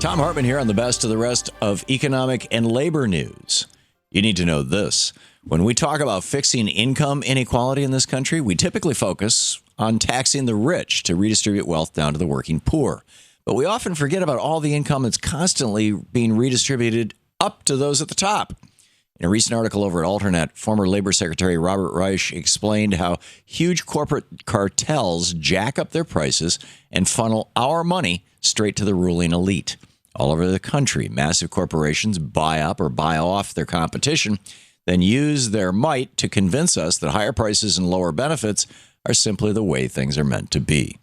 Thom Hartmann here on the best of the rest of economic and labor news. You need to know this. When we talk about fixing income inequality in this country, we typically focus on taxing the rich to redistribute wealth down to the working poor. But we often forget about all the income that's constantly being redistributed up to those at the top. In a recent article over at Alternet, former Labor Secretary Robert Reich explained how huge corporate cartels jack up their prices and funnel our money straight to the ruling elite. All over the country, massive corporations buy up or buy off their competition, then use their might to convince us that higher prices and lower benefits are simply the way things are meant to be.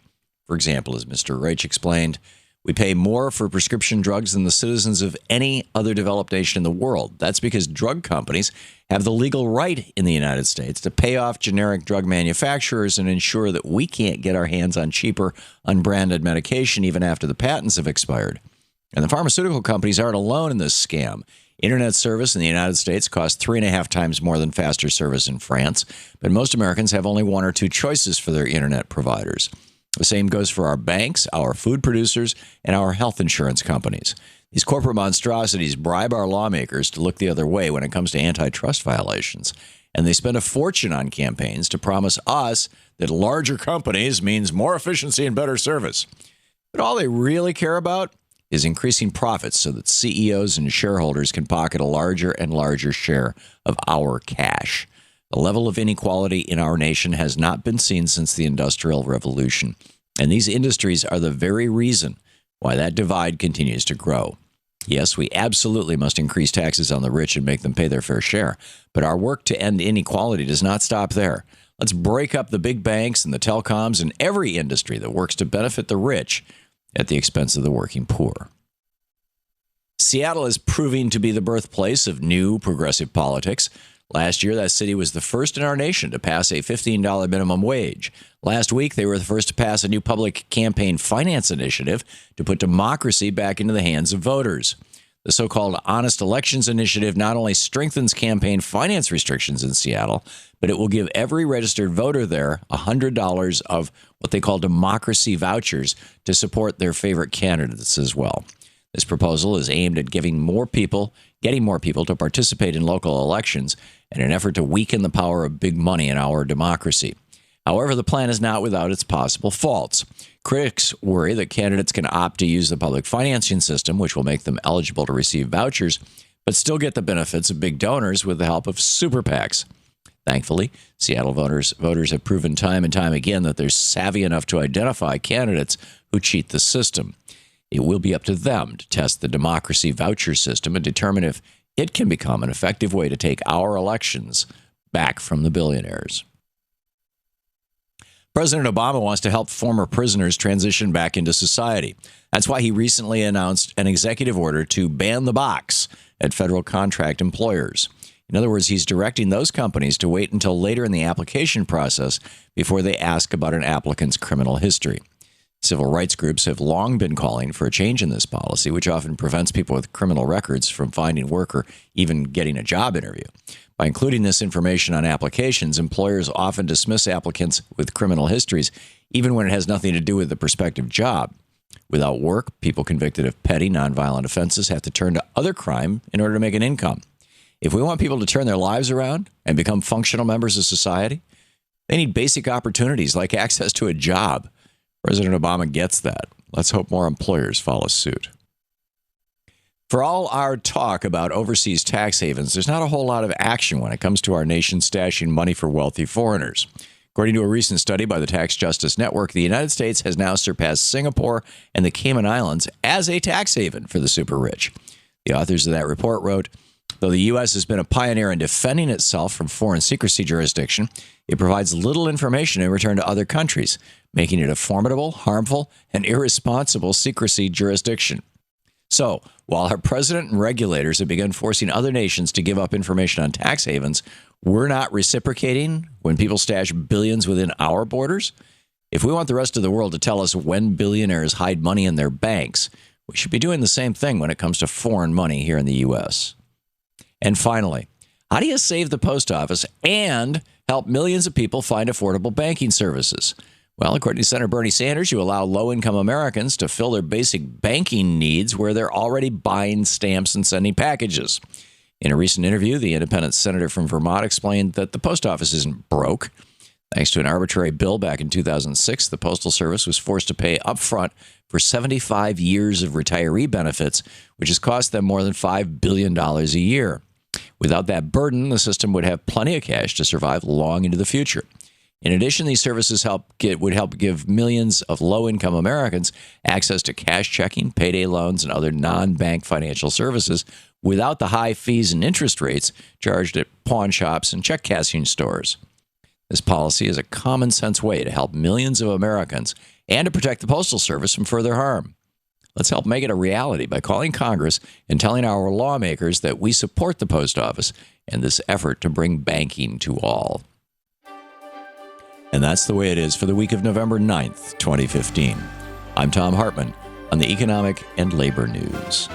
For example, as Mr. Reich explained, we pay more for prescription drugs than the citizens of any other developed nation in the world. That's because drug companies have the legal right in the United States to pay off generic drug manufacturers and ensure that we can't get our hands on cheaper, unbranded medication even after the patents have expired. And the pharmaceutical companies aren't alone in this scam. Internet service in the United States costs 3.5 times more than faster service in France, but most Americans have only one or two choices for their internet providers. The same goes for our banks, our food producers, and our health insurance companies. These corporate monstrosities bribe our lawmakers to look the other way when it comes to antitrust violations. And they spend a fortune on campaigns to promise us that larger companies means more efficiency and better service. But all they really care about is increasing profits so that CEOs and shareholders can pocket a larger and larger share of our cash. The level of inequality in our nation has not been seen since the Industrial Revolution, and these industries are the very reason why that divide continues to grow. Yes, we absolutely must increase taxes on the rich and make them pay their fair share, but our work to end inequality does not stop there. Let's break up the big banks and the telecoms and every industry that works to benefit the rich at the expense of the working poor. Seattle is proving to be the birthplace of new progressive politics. Last year, that city was the first in our nation to pass a $15 minimum wage. Last week, they were the first to pass a new public campaign finance initiative to put democracy back into the hands of voters. The so-called Honest Elections Initiative not only strengthens campaign finance restrictions in Seattle, but it will give every registered voter there $100 of what they call democracy vouchers to support their favorite candidates as well. This proposal is aimed at getting more people to participate in local elections in an effort to weaken the power of big money in our democracy. However, the plan is not without its possible faults. Critics worry that candidates can opt to use the public financing system, which will make them eligible to receive vouchers, but still get the benefits of big donors with the help of super PACs. Thankfully, Seattle voters have proven time and time again that they're savvy enough to identify candidates who cheat the system. It will be up to them to test the democracy voucher system and determine if it can become an effective way to take our elections back from the billionaires. President Obama wants to help former prisoners transition back into society. That's why he recently announced an executive order to ban the box at federal contract employers. In other words, he's directing those companies to wait until later in the application process before they ask about an applicant's criminal history. Civil rights groups have long been calling for a change in this policy, which often prevents people with criminal records from finding work or even getting a job interview. By including this information on applications, employers often dismiss applicants with criminal histories, even when it has nothing to do with the prospective job. Without work, people convicted of petty, nonviolent offenses have to turn to other crime in order to make an income. If we want people to turn their lives around and become functional members of society, they need basic opportunities like access to a job. President Obama gets that. Let's hope more employers follow suit. For all our talk about overseas tax havens, there's not a whole lot of action when it comes to our nation stashing money for wealthy foreigners. According to a recent study by the Tax Justice Network, the United States has now surpassed Singapore and the Cayman Islands as a tax haven for the super rich. The authors of that report wrote, though the U.S. has been a pioneer in defending itself from foreign secrecy jurisdiction, it provides little information in return to other countries, making it a formidable, harmful, and irresponsible secrecy jurisdiction. So, while our president and regulators have begun forcing other nations to give up information on tax havens, we're not reciprocating when people stash billions within our borders? If we want the rest of the world to tell us when billionaires hide money in their banks, we should be doing the same thing when it comes to foreign money here in the U.S. And finally, how do you save the post office and help millions of people find affordable banking services? Well, according to Senator Bernie Sanders, you allow low-income Americans to fill their basic banking needs where they're already buying stamps and sending packages. In a recent interview, the independent senator from Vermont explained that the post office isn't broke. Thanks to an arbitrary bill back in 2006, the Postal Service was forced to pay upfront for 75 years of retiree benefits, which has cost them more than $5 billion a year. Without that burden, the system would have plenty of cash to survive long into the future. In addition, these services would help give millions of low-income Americans access to cash checking, payday loans, and other non-bank financial services without the high fees and interest rates charged at pawn shops and check cashing stores. This policy is a common-sense way to help millions of Americans and to protect the Postal Service from further harm. Let's help make it a reality by calling Congress and telling our lawmakers that we support the Post Office and this effort to bring banking to all. And that's the way it is for the week of November 9th, 2015. I'm Thom Hartmann on the Economic and Labor News.